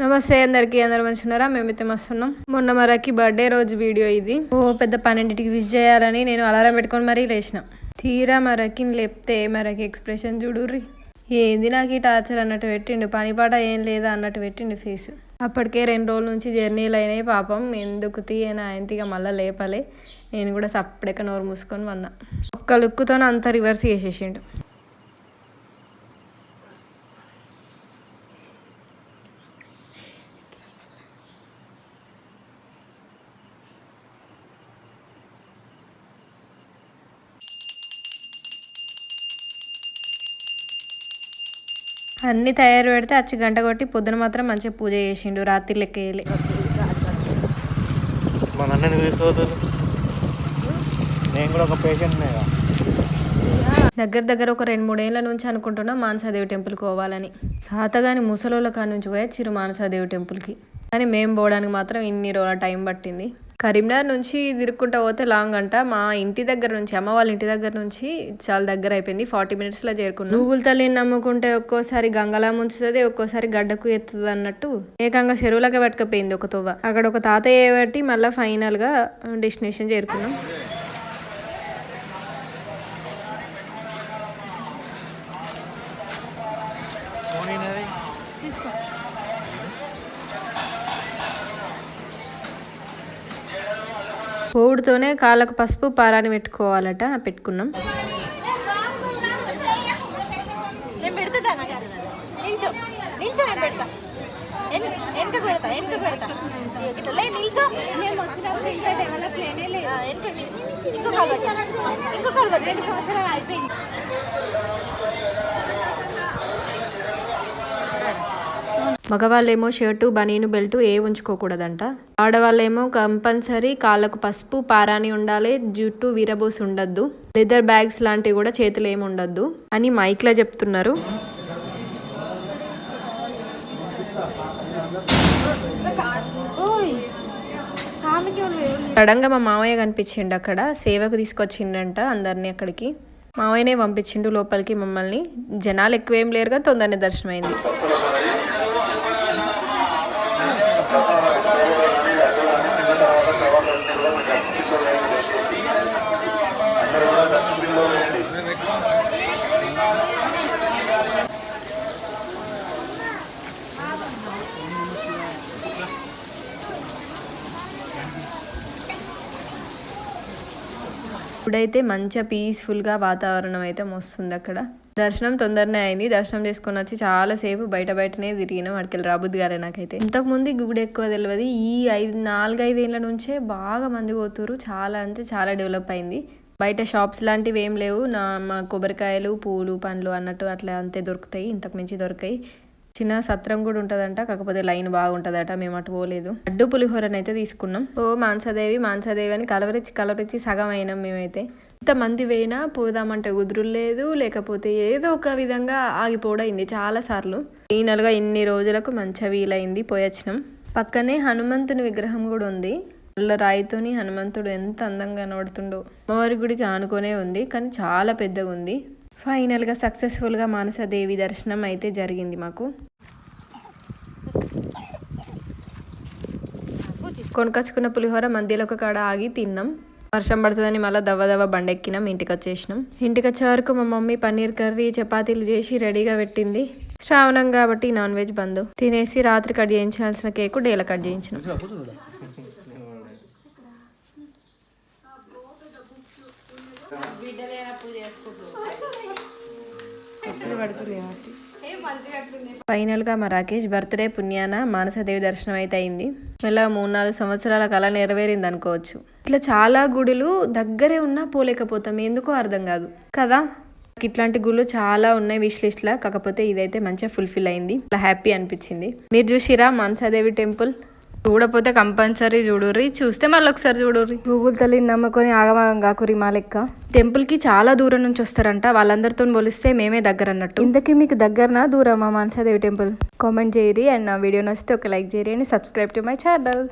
నమస్తే అందరికి, అందరు మంచిగున్నారా? మేమైతే మస్తున్నాం. మొన్న మరకి బర్త్డే రోజు వీడియో ఇది. పెద్ద 12కి విష్ చేయాలని నేను అలారం పెట్టుకొని మరీ లేచిన. తీరా మరకిని లేపితే మరకి ఎక్స్ప్రెషన్ చూడుర్రి. ఏంది నాకు ఈ టార్చర్ అన్నట్టు పెట్టిండు, పని పాట ఏం లేదా అన్నట్టు పెట్టిండు ఫేస్. అప్పటికే 2 రోజుల నుంచి జర్నీలు అయినాయి. పాపం ఎందుకు తీయన ఆయనతిగా మళ్ళీ లేపలే. నేను కూడా సప్పుడెక్క నోరు మూసుకొని వన్నా. ఒక్క లుక్కుతోనే అంతా రివర్స్ చేసేసిండు. అన్నీ తయారు పెడితే వచ్చి గంట కొట్టి పొద్దున మాత్రం మంచిగా పూజ చేసిండు. రాత్రి లెక్క వేయలే. దగ్గర ఒక 2-3 ఏళ్ళ నుంచి అనుకుంటున్నాం మానసాదేవి టెంపుల్కి పోవాలని. సాతగాని ముసలోళ్ళ కాడి నుంచి పోయొచ్చిరు మానసాదేవి టెంపుల్కి. కానీ మేము పోవడానికి మాత్రం ఇన్ని రోజుల టైం పట్టింది. కరీంనగర్ నుంచి తిరుక్కుంటా పోతే లాంగ్ అంట. మా ఇంటి దగ్గర నుంచి, అమ్మ వాళ్ళ ఇంటి దగ్గర నుంచి చాలా దగ్గర అయిపోయింది. 40 minutesలో చేరుకున్నాం. నువ్వుల తల్లిని నమ్ముకుంటే ఒక్కోసారి గంగలా ముంచుతుంది, ఒక్కోసారి గడ్డకు ఎత్తుతుంది అన్నట్టు ఏకంగా చెరువులకే పట్టుకపోయింది ఒక తోవ. అక్కడ ఒక తాతయ్య బట్టి మళ్ళీ ఫైనల్గా డెస్టినేషన్ చేరుకున్నాం. పోవుడుతోనే కాళ్ళకు పసుపు పారాని పెట్టుకోవాలట. పెట్టుకున్నాం. మగవాళ్ళేమో షర్టు, బనీను, బెల్ట్ ఉంచుకోకూడదంట. ఆడవాళ్ళేమో కంపల్సరీ కాళ్ళకు పసుపు పారాని ఉండాలి, జుట్టు వీరబోసి ఉండద్దు, లెదర్ బ్యాగ్స్ లాంటివి కూడా చేతులు ఏమి ఉండద్దు అని మైక్లో చెప్తున్నారు. సడన్గా మా మామయ్య కనిపించిండు అక్కడ. సేవకు తీసుకొచ్చిండంట అందరినీ అక్కడికి. మామయ్యనే పంపించిండు లోపలికి మమ్మల్ని. జనాలు ఎక్కువేం లేరుగా తొందరనే దర్శనం అయింది. ఇప్పుడైతే మంచిగా పీస్ఫుల్గా వాతావరణం అయితే వస్తుంది అక్కడ. దర్శనం తొందరనే అయింది. దర్శనం చేసుకొని వచ్చి చాలాసేపు బయటనే తిరిగినాం. అక్కడికి రాబుద్ది కాలే నాకైతే. ఇంతకుముందు గుడి ఎక్కువ తెలియదు. ఈ 4-5 ఏళ్ళ నుంచే బాగా మంది పోతురు. చాలా అంటే చాలా డెవలప్ అయింది. బయట షాప్స్ లాంటివి ఏం లేవు. మా కొబ్బరికాయలు, పూలు, పండ్లు అన్నట్టు అట్లా అంతే దొరుకుతాయి. ఇంతకు మించి దొరికాయి. చిన్న సత్రం కూడా ఉంటుందంట. కాకపోతే లైన్ బాగుంటుందట. మేము అటు పోలేదు. లడ్డు పులిహోరని అయితే తీసుకున్నాం. మానసాదేవి అని కలవరిచ్చి సగం అయినాం మేమైతే. ఇంతమంది పోయినా పోదామంటే కుదురులేదు, లేకపోతే ఏదో ఒక విధంగా ఆగిపోవడం అయింది చాలా సార్లు. ఫైనల్గా ఇన్ని రోజులకు మంచిగా వీలైంది, పోయొచ్చినాం. పక్కనే హనుమంతుని విగ్రహం కూడా ఉంది. నల్ల రాయితోని హనుమంతుడు ఎంత అందంగా నడుతుండో. అమ్మవారి గుడికి ఆనుకొనే ఉంది, కానీ చాలా పెద్దగా ఉంది. ఫైనల్గా సక్సెస్ఫుల్గా మానసాదేవి దర్శనం అయితే జరిగింది మాకు. కొనుకొచ్చుకున్న పులిహోర మధ్యలో ఒక కాడ ఆగి తిన్నాం. వర్షం పడుతుందని మళ్ళీ దవ్వ బండెక్కినాం. ఇంటికి వచ్చేసినాం. ఇంటికి వచ్చే వరకు మా మమ్మీ పన్నీర్ కర్రీ, చపాతీలు చేసి రెడీగా పెట్టింది. శ్రావణం కాబట్టి నాన్ వెజ్ బంద్. తినేసి రాత్రి కట్ చేయించాల్సిన కేకు డేలా కట్ చేయించినాం. ఫైనల్గా మా రాకేష్ బర్త్డే పుణ్యాన మానసాదేవి దర్శనం అయితే అయింది. మళ్ళీ 3-4 సంవత్సరాల కళ నెరవేరింది అనుకోవచ్చు. ఇట్లా చాలా గుడులు దగ్గరే ఉన్నా పోలేకపోతాం, ఎందుకో అర్థం కాదు కదా. ఇట్లాంటి గుళ్ళు చాలా ఉన్నాయి విష్ లిస్ట్లో. కాకపోతే ఇదైతే మంచిగా ఫుల్ఫిల్ అయింది. అలా హ్యాపీ అనిపించింది. మీరు చూసిరా మానసాదేవి టెంపుల్? చూడపోతే కంపల్సరీ చూడుర్రి. చూస్తే మళ్ళీ ఒకసారి చూడుర్రి. గూగుల్ తల్లిని నమ్ముకొని ఆగమాగం కాకురి మా లెక్క. టెంపుల్కి చాలా దూరం నుంచి వస్తారంట. వాళ్ళందరితో పోలిస్తే మేమే దగ్గర అన్నట్టు. ఇంతకీ మీకు దగ్గరనా దూరమా మానసాదేవి టెంపుల్? కామెంట్ చేయరి. అండ్ నా వీడియో నచ్చితే ఒక లైక్ చేయరి. And subscribe to my channel.